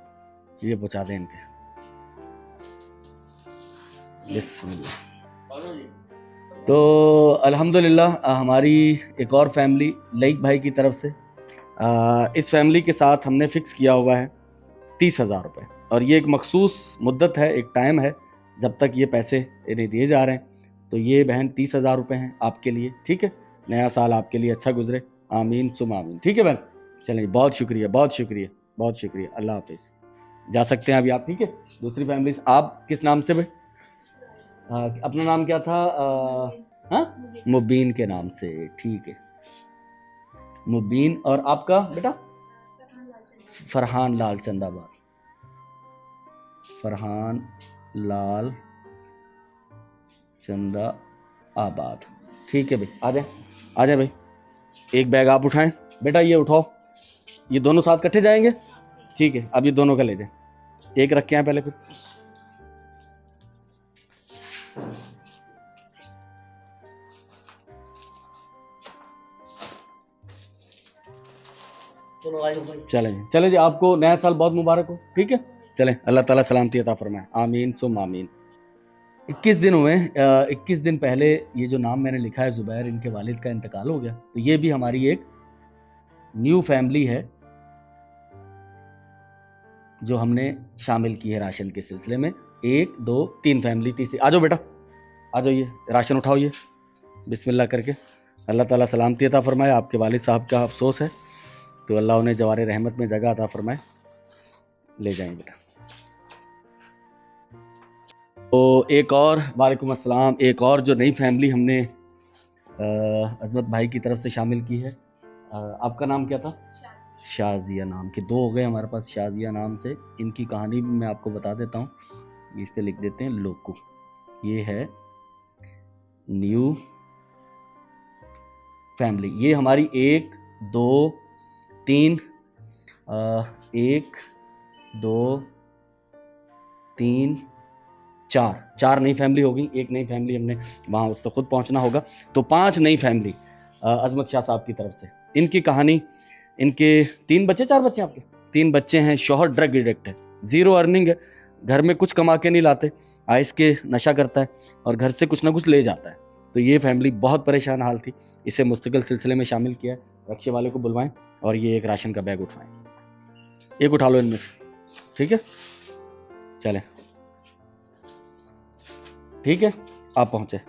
ये पहुंचा दें इनके। बिस्मिल्लाह। तो अल्हम्दुलिल्लाह हमारी एक और फैमिली लईक भाई की तरफ से इस फैमिली के साथ हमने फ़िक्स किया हुआ है 30,000 रुपये, और ये एक मखसूस मुद्दत है, एक टाइम है जब तक ये पैसे इन्हें दिए जा रहे हैं। तो ये बहन 30,000 रुपये हैं आपके लिए। ठीक है, नया साल आपके लिए अच्छा गुजरे, आमीन सुम आमीन। ठीक है बहन, चलिए, बहुत शुक्रिया, बहुत शुक्रिया, बहुत शुक्रिया, अल्लाह हाफिज़। जा सकते हैं अभी आप। ठीक है, दूसरी फैमिली। आप किस नाम से भाई? अपना नाम क्या था? हाँ, मुबीन के नाम से। ठीक है, मुबीन। और आपका बेटा? फरहान लाल चंदाबाद, फरहान लाल चंदा आबाद। ठीक है भाई, आ जाए, आ जाए भाई। एक बैग आप उठाएं बेटा, ये उठाओ, ये दोनों साथ इकट्ठे जाएंगे। ठीक है, अब ये दोनों का ले जाए, एक रखे हैं पहले, फिर चलें जी, चलें जी, आपको नया साल बहुत मुबारक हो। ठीक है, चलें, अल्लाह ताला सलामती अता फरमाए, आमीन सुम आमीन। 21 दिन हुए, 21 दिन पहले ये जो नाम मैंने लिखा है ज़ुबैर, इनके वालिद का इंतकाल हो गया। तो ये भी हमारी एक न्यू फैमिली है जो हमने शामिल की है राशन के सिलसिले में। 1 2 3 फैमिली, तीसरी। आ जाओ बेटा, आ जाओ, ये राशन उठाओ, ये बिस्मिल्लाह करके। अल्लाह ताला सलामती अता फरमाए। आपके वालिद साहब का अफसोस है, तो अल्लाह उन्हें जवारे रहमत में जगह अता फरमाए। ले जाएं बेटा। तो एक और, वालेकुम अस्सलाम, एक और जो नई फैमिली हमने अजमत भाई की तरफ से शामिल की है। आपका नाम क्या था? शाजिया नाम के 2 हो गए हमारे पास, शाजिया नाम से। इनकी कहानी भी मैं आपको बता देता हूँ, इस पे लिख देते हैं लोकू। ये है न्यू फैमिली। ये हमारी 1 2 3 1 2 3 4 नई फैमिली हो गई। एक नई फैमिली हमने वहाँ उससे खुद पहुँचना होगा। तो 5 नई फैमिली अजमत शाह साहब की तरफ से। इनकी कहानी, इनके 3 बच्चे, 4 बच्चे आपके? 3 बच्चे हैं। शौहर ड्रग एडिक्ट है, ज़ीरो अर्निंग है, घर में कुछ कमा के नहीं लाते, आइस के नशा करता है और घर से कुछ ना कुछ ले जाता है। तो ये फैमिली बहुत परेशान हाल थी, इसे मुस्तकिल सिलसिले में शामिल किया है। रक्षे वाले को बुलवाएं और ये एक राशन का बैग उठवाएं। एक उठा लो इनमें से, ठीक है? चलें, ठीक है, आप पहुँचे।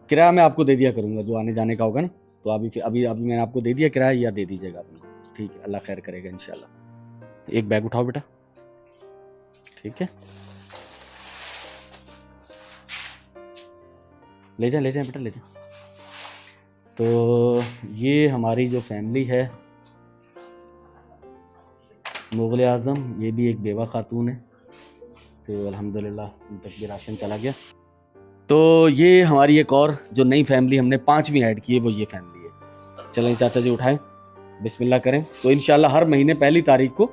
किराया मैं आपको दे दिया करूँगा, जो आने जाने का होगा ना, तो अभी मैंने आपको दे दिया किराया, या दे दीजिएगा आप उनको, ठीक है? अल्लाह खैर करेगा इंशाल्लाह। एक बैग उठाओ बेटा, ठीक है? ले जाए बेटा, ले जाए। तो ये हमारी जो फैमिली है, मुग़ल आज़म, ये भी एक बेवा खातून है। तो अल्हम्दुलिल्लाह उन तक भी राशन चला गया। तो ये हमारी एक और जो नई फैमिली हमने 5वीं ऐड की है, वो ये फैमिली है। चलें चाचा जी, उठाएं, बिस्मिल्लाह करें। तो इंशाल्लाह हर महीने पहली तारीख को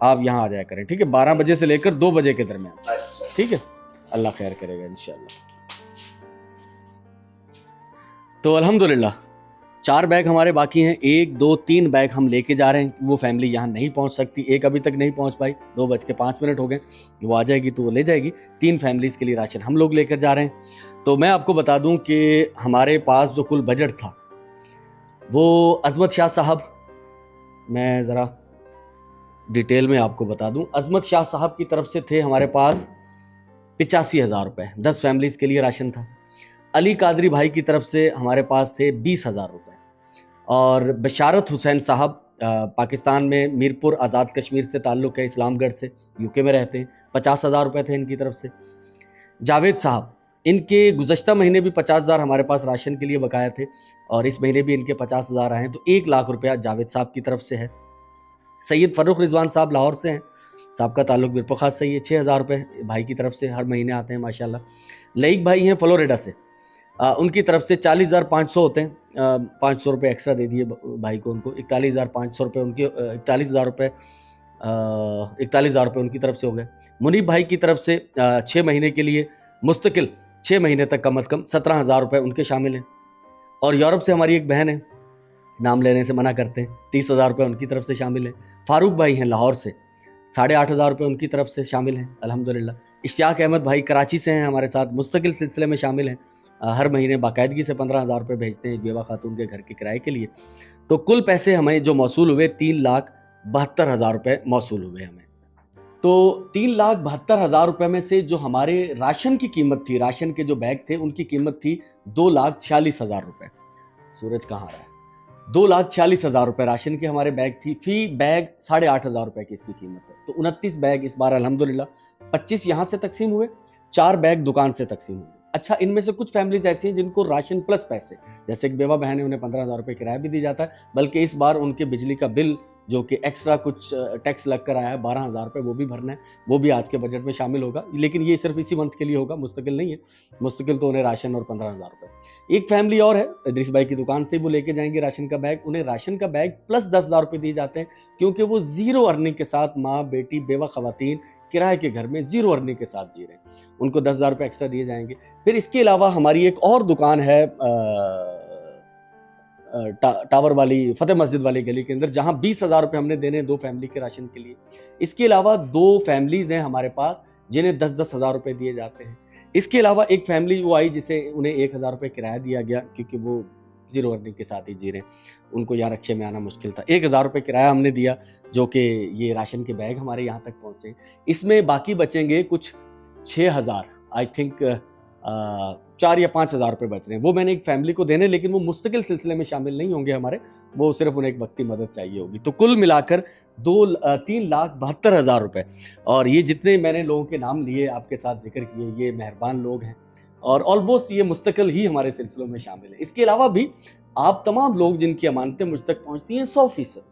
आप यहाँ आ जाया करें, ठीक है? 12 बजे से लेकर 2 बजे के दरमियान, ठीक है? अल्लाह खैर करेगा इंशाल्लाह। तो अल्हम्दुलिल्लाह 4 बैग हमारे बाकी हैं। 1 2 3 बैग हम लेके जा रहे हैं। वो फैमिली यहाँ नहीं पहुँच सकती, एक अभी तक नहीं पहुँच पाई, 2:05 हो गए। वो आ जाएगी तो वो ले जाएगी। 3 फैमिलीज़ के लिए राशन हम लोग लेकर जा रहे हैं। तो मैं आपको बता दूं कि हमारे पास जो कुल बजट था, वो अजमत शाह साहब, मैं ज़रा डिटेल में आपको बता दूं, अजमत शाह साहब की तरफ से थे हमारे पास 85,000 रुपये, 10 फैमिलीज़ के लिए राशन था। अली कादरी भाई की तरफ से हमारे पास थे 20,000 रुपये, और बशारत हुसैन साहब पाकिस्तान में मीरपुर आज़ाद कश्मीर से ताल्लुक़ है, इस्लामगढ़ से, यूके में रहते हैं, 50,000 रुपये थे इनकी तरफ से। जावेद साहब, इनके गुज़श्ता महीने भी 50,000 हमारे पास राशन के लिए बकाया थे, और इस महीने भी इनके 50,000 आए हैं, तो 1 लाख रुपया जावेद साहब की तरफ से है। सैयद फ़र्रुख रिजवान साहब लाहौर से हैं, साहब का ताल्लुक बिरपोखास से ही है। 6,000 रुपये भाई की तरफ से हर महीने आते हैं माशाल्लाह। लईक भाई हैं फ्लोरिडा से, उनकी तरफ से 40,500 होते हैं। 500 रुपये एक्स्ट्रा दे दिए भाई को, उनको 41,500 रुपये उनके 41,000 रुपये 41,000 रुपये उनकी तरफ से हो गए। मुनीब भाई की तरफ से 6 महीने के लिए मुस्तकिल 6 महीने तक कम से कम 17,000 रुपये उनके शामिल हैं। और यूरोप से हमारी एक बहन है, नाम लेने से मना करते हैं, 30,000 रुपये उनकी तरफ से शामिल है। फारूक भाई हैं लाहौर से, 8,500 रुपये उनकी तरफ से शामिल हैं अल्हम्दुलिल्लाह। इश्तियाक अहमद भाई कराची से हैं, हमारे साथ मुस्तकिल सिलसिले में शामिल हैं। हर महीने बाकायदगी से 15,000 रुपये भेजते हैं एक बेवा खातून के घर के किराए के लिए। तो कुल पैसे हमें जो मौसूल हुए 3,72,000 रुपये मौसूल हुए हमें। तो 3,72,000 रुपये में से जो हमारे राशन की कीमत थी, राशन के जो बैग थे उनकी कीमत थी 2,46,000 रुपये। सूरज कहाँ रहा है? 2,46,000 रुपये राशन की हमारे बैग थी। फी बैग 8,500 रुपये की इसकी कीमत है। तो 29 बैग इस बार अल्हम्दुलिल्लाह, 25 यहाँ से तकसीम हुए, 4 बैग दुकान से तकसीम हुए। अच्छा, इनमें से कुछ फैमिलीज ऐसी हैं जिनको राशन प्लस पैसे, जैसे एक बेवा बहन है, उन्हें 15,000 रुपये किराया भी दी जाता है, बल्कि इस बार उनके बिजली का बिल जो कि एक्स्ट्रा कुछ टैक्स लग कर आया है 12,000 रुपये, वो भी भरना है, वो भी आज के बजट में शामिल होगा। लेकिन ये सिर्फ इसी मंथ के लिए होगा, मुस्तकिल नहीं है। मुस्तकिल तो उन्हें राशन और 15,000 रुपये। एक फैमिली और है इदरीस भाई की दुकान से, वो लेके जाएंगे राशन का बैग, उन्हें राशन का बैग प्लस 10,000 रुपये दिए जाते हैं, क्योंकि वो ज़ीरो अर्निंग के साथ, माँ बेटी बेवा खवातीन किराए के घर में ज़ीरो अर्निंग के साथ जी रहे हैं, उनको 10,000 रुपये एक्स्ट्रा दिए जाएंगे। फिर इसके अलावा हमारी एक और दुकान है टावर वाली फतेह मस्जिद वाली गली के अंदर, जहां 20,000 रुपये हमने देने 2 फैमिली के राशन के लिए। इसके अलावा 2 फैमिलीज हैं हमारे पास जिन्हें 10,000 रुपये दिए जाते हैं। इसके अलावा एक फैमिली वो आई जिसे उन्हें 1,000 रुपये किराया दिया गया, क्योंकि वो ज़ीरो अर्निंग के साथ ही जी रहे, उनको यहाँ रक्षे में आना मुश्किल था। 1,000 रुपये किराया हमने दिया, जो कि ये राशन के बैग हमारे यहाँ तक पहुँचे। इसमें बाकी बचेंगे कुछ 6,000, आई थिंक 4 या 5,000 रुपये बच रहे हैं, वो मैंने एक फैमिली को देने, लेकिन वो मुस्तकिल सिलसिले में शामिल नहीं होंगे हमारे, वो सिर्फ उन्हें एक वक्ती मदद चाहिए होगी। तो कुल मिलाकर 3,72,000 रुपये। और ये जितने मैंने लोगों के नाम लिए, आपके साथ जिक्र किए, ये मेहरबान लोग हैं और ऑलमोस्ट ये मुस्तकिल ही हमारे सिलसिलों में शामिल है। इसके अलावा भी आप तमाम लोग जिनकी अमानतें मुझ तक पहुँचती हैं 100%।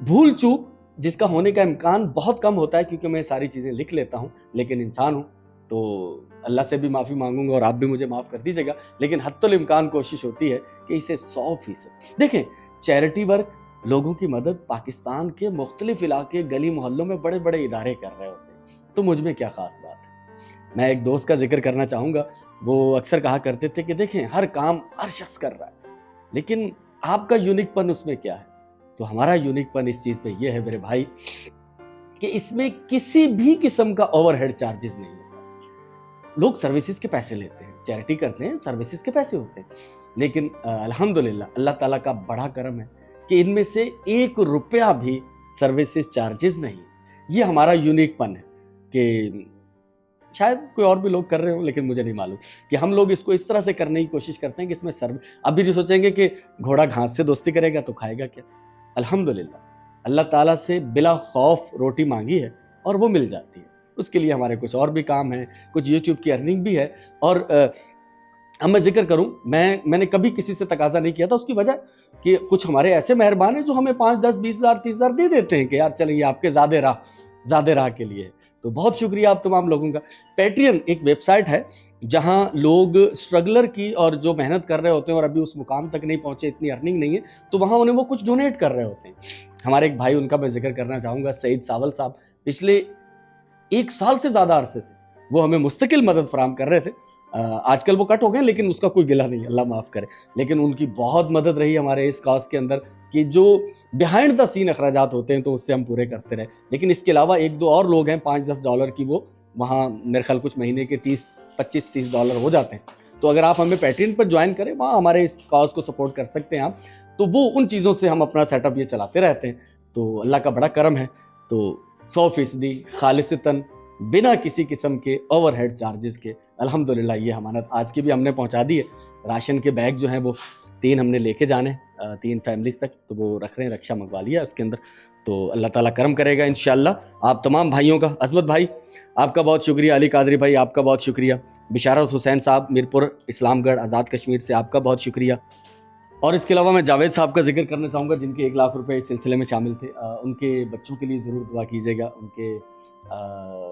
भूल चूक जिसका होने का इम्कान बहुत कम होता है, क्योंकि मैं सारी चीज़ें लिख लेता हूँ, लेकिन इंसान हूँ तो अल्लाह से भी माफ़ी मांगूंगा और आप भी मुझे माफ़ कर दीजिएगा, लेकिन हत्तुल इम्कान कोशिश होती है कि इसे 100%। देखें, चैरिटी वर्क, लोगों की मदद पाकिस्तान के मुख्तलिफ इलाके, गली मोहल्लों में बड़े बड़े इदारे कर रहे होते हैं, तो मुझ में क्या ख़ास बात है। मैं एक दोस्त का जिक्र करना चाहूँगा, वो अक्सर कहा करते थे कि देखें, हर काम हर शख्स कर रहा है, लेकिन आपका यूनिकपन उसमें क्या है। तो हमारा यूनिकपन इस चीज़ पे ये है मेरे भाई कि इसमें किसी भी किस्म का ओवरहेड चार्जेस नहीं होता। लोग सर्विसेज के पैसे लेते हैं, चैरिटी करते हैं, सर्विसेज के पैसे होते हैं, लेकिन अल्हम्दुलिल्लाह अल्लाह ताला का बड़ा करम है कि इनमें से 1 रुपया भी सर्विसेज चार्जेस नहीं। ये हमारा यूनिकपन है कि शायद कोई और भी लोग कर रहे हो, लेकिन मुझे नहीं मालूम कि हम लोग इसको इस तरह से करने की कोशिश करते हैं कि इसमें अभी जो सोचेंगे कि घोड़ा घास से दोस्ती करेगा तो खाएगा क्या। अल्हम्दुलिल्लाह अल्लाह ताला से बिला खौफ रोटी मांगी है और वो मिल जाती है। उसके लिए हमारे कुछ और भी काम है, कुछ यूट्यूब की अर्निंग भी है। और अब मैं जिक्र करूं, मैंने कभी किसी से तकाजा नहीं किया था, उसकी वजह कि कुछ हमारे ऐसे मेहरबान हैं जो हमें 5, 10, 20,000, 30,000 दे देते हैं कि यार चलिए ये आपके ज़्यादा राह के लिए। तो बहुत शुक्रिया आप तमाम लोगों का। पैट्रियन एक वेबसाइट है जहां लोग स्ट्रगलर की और जो मेहनत कर रहे होते हैं और अभी उस मुकाम तक नहीं पहुंचे, इतनी अर्निंग नहीं है, तो वहां उन्हें वो कुछ डोनेट कर रहे होते हैं। हमारे एक भाई, उनका मैं जिक्र करना चाहूँगा, सईद सावल साहब, पिछले 1 साल से ज़्यादा अरसे से वो हमें मुस्तकिल मदद फराहम कर रहे थे। आजकल वो कट हो गए, लेकिन उसका कोई गिला नहीं, अल्लाह माफ़ करे, लेकिन उनकी बहुत मदद रही हमारे इस काज के अंदर कि जो बिहाइंड द सीन अखराजात होते हैं तो उससे हम पूरे करते रहे। लेकिन इसके अलावा 1-2 और लोग हैं, $5-10 की, वो वहाँ मेरे ख्याल कुछ महीने के $25-30 हो जाते हैं। तो अगर आप हमें पैट्रियन पर ज्वाइन करें, वहाँ हमारे इस काज को सपोर्ट कर सकते हैं आप। तो वो उन चीज़ों से हम अपना सेटअप ये चलाते रहते हैं। तो अल्लाह का बड़ा करम है। तो 100% खालिसतन, बिना किसी किस्म के ओवरहेड चार्जेस के अल्हम्दुलिल्लाह ये अमानत आज की भी हमने पहुंचा दी है। राशन के बैग जो हैं वो 3 हमने लेके जाने 3 फैमिलीज तक, तो वो रख रहे हैं, रक्षा मंगवा लिया उसके अंदर। तो अल्लाह ताला करम करेगा इंशाअल्लाह। आप तमाम भाइयों का, अज़मत भाई आपका बहुत शुक्रिया, अली कादरी भाई आपका बहुत शुक्रिया, बिशारत हुसैन साहब मीरपुर इस्लामगढ़ आज़ाद कश्मीर से आपका बहुत शुक्रिया, और इसके अलावा मैं जावेद साहब का जिक्र करना चाहूँगा जिनके 1 लाख रुपए इस सिलसिले में शामिल थे। उनके बच्चों के लिए ज़रूर दुआ कीजिएगा, उनके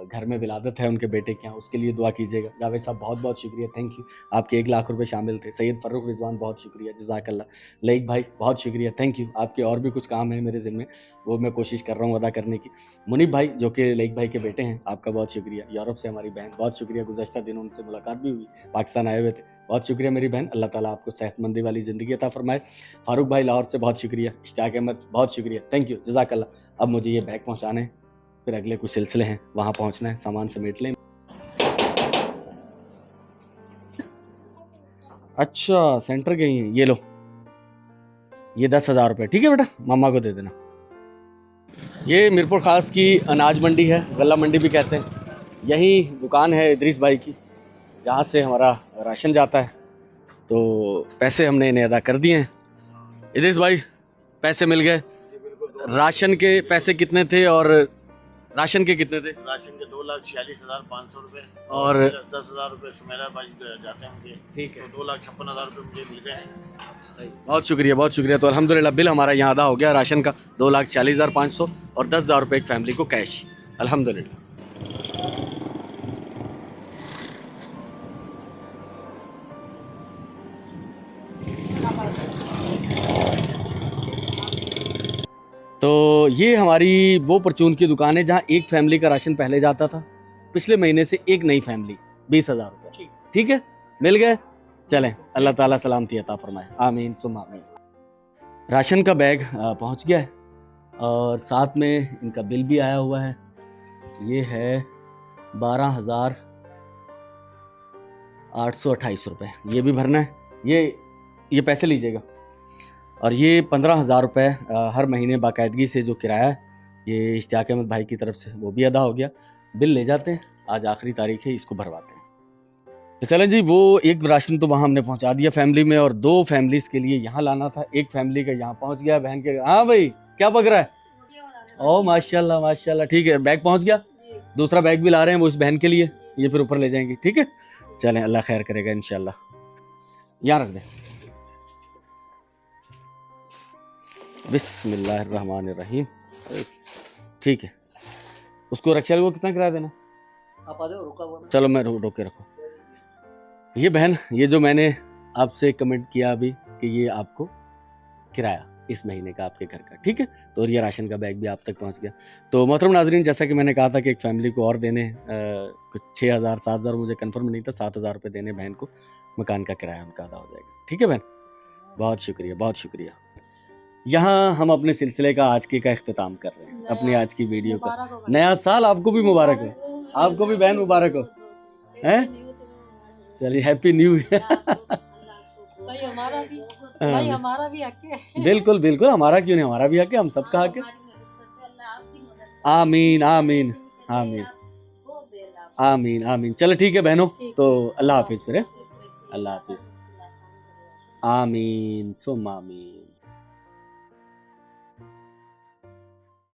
घर में विलादत है उनके बेटे के यहाँ, उसके लिए दुआ कीजिएगा। जावेद साहब बहुत बहुत शुक्रिया, थैंक यू, आपके 1 लाख रुपए शामिल थे। सैयद फ़र्रुख रिजवान बहुत शुक्रिया, जज़ाकल्लाह। लईक भाई बहुत शुक्रिया, थैंक यू, आपके और भी कुछ काम है मेरे ज़िम्मे, वो मैं कोशिश कर रहा हूँ अदा करने की। मुनीब भाई जो कि लईक भाई के बेटे हैं, आपका बहुत शुक्रिया। यूरोप से हमारी बहन, बहुत शुक्रिया, गुज़श्ता दिनों उनसे मुलाकात भी हुई, पाकिस्तान आए हुए थे, बहुत शुक्रिया मेरी बहन, अल्लाह ताला आपको सेहतमंदी वाली ज़िंदगी अता फरमाए। फ़ारूक भाई लाहौर से बहुत शुक्रिया, इश्तियाक अहमद बहुत शुक्रिया, थैंक यू, जज़ाकल्लाह। अब मुझे ये बैग पहुँचाने हैं, फिर अगले कुछ सिलसिले हैं वहाँ पहुँचना है, सामान समेट लें। अच्छा सेंटर गई हैं, ये लो, ये 10,000 रुपये, ठीक है बेटा, मामा को दे देना। ये मीरपुर ख़ास की अनाज मंडी है, गल्ला मंडी भी कहते हैं। यही दुकान है इदरीस भाई की, जहाँ से हमारा राशन जाता है। तो पैसे हमने इन्हें अदा कर दिए हैं। इदरीस भाई पैसे मिल गए। राशन के पैसे कितने थे और राशन के कितने थे? राशन के 2,46,500 रुपए और 10,000 रुपए सुमेरा भाई जाते हैं मुझे, ठीक है, तो 2,56,000 रुपए मुझे मिल गए हैं। बहुत शुक्रिया, बहुत शुक्रिया। तो अल्हम्दुलिल्लाह बिल हमारा यहाँ अदा हो गया राशन का, 2,46,500 और 10,000 रुपये एक फैमिली को कैश, अल्हम्दुलिल्लाह। तो ये हमारी वो परचून की दुकान है जहाँ एक फैमिली का राशन पहले जाता था, पिछले महीने से एक नई फैमिली 20,000 रुपये, ठीक है, मिल गए। चलें, अल्लाह ताला सलामती अता फरमाए, आमीन सुम आमीन। राशन का बैग पहुँच गया है और साथ में इनका बिल भी आया हुआ है। ये है 12,828 रुपये, ये भी भरना है। ये पैसे लीजिएगा। और ये 15,000 रुपये हर महीने बाकायदगी से जो किराया है, ये इश्तियाक अहमद भाई की तरफ से वो भी अदा हो गया। बिल ले जाते हैं, आज आखिरी तारीख है, इसको भरवाते हैं। तो चलें जी, वो एक राशन तो वहाँ हमने पहुँचा दिया फैमिली में, और 2 फैमिलीज़ के लिए यहाँ लाना था। एक फैमिली का यहाँ पहुँच गया, बहन के। हाँ भाई क्या पक रहा है? ओह माशाल्लाह माशाल्लाह, ठीक है, बैग पहुँच गया। दूसरा बैग भी ला रहे हैं वो इस बहन के लिए, ये फिर ऊपर ले जाएंगे, ठीक है। चलें, अल्लाह खैर करेगा इंशाल्लाह। यहाँ रख दें। बिस्मिल्लाहिर्रहमानिर्रहीम, ठीक है। उसको रक्षा को कितना किराया देना? आप आ जाओ, रुका हुआ चलो मैं रोक के रखो। ये बहन, ये जो मैंने आपसे कमेंट किया अभी कि ये आपको किराया इस महीने का आपके घर का, ठीक है। तो और ये राशन का बैग भी आप तक पहुंच गया। तो मोहतरम नाजरीन, जैसा कि मैंने कहा था कि एक फैमिली को और देने कुछ 6,000 7,000, मुझे कंफर्म नहीं था, 7,000 रुपये देने बहन को, मकान का किराया उनका अदा हो जाएगा, ठीक है बहन। बहुत शुक्रिया, बहुत शुक्रिया। यहाँ हम अपने सिलसिले का आज के का इख्तिताम कर रहे हैं, अपनी आज की वीडियो का। नया साल आपको भी मुबारक हो, आपको भी बहन मुबारक हो, हैं? चलिए हैप्पी न्यू ईयर। हमारा भी हक है। बिल्कुल बिल्कुल, हमारा क्यों नहीं, हमारा भी हक है, हम सबका हक है। आमीन आमीन आमीन आमीन आमीन। चलो ठीक है बहनों, तो अल्लाह हाफिज, फिर अल्लाह हाफिज। आमीन सुम आमीन।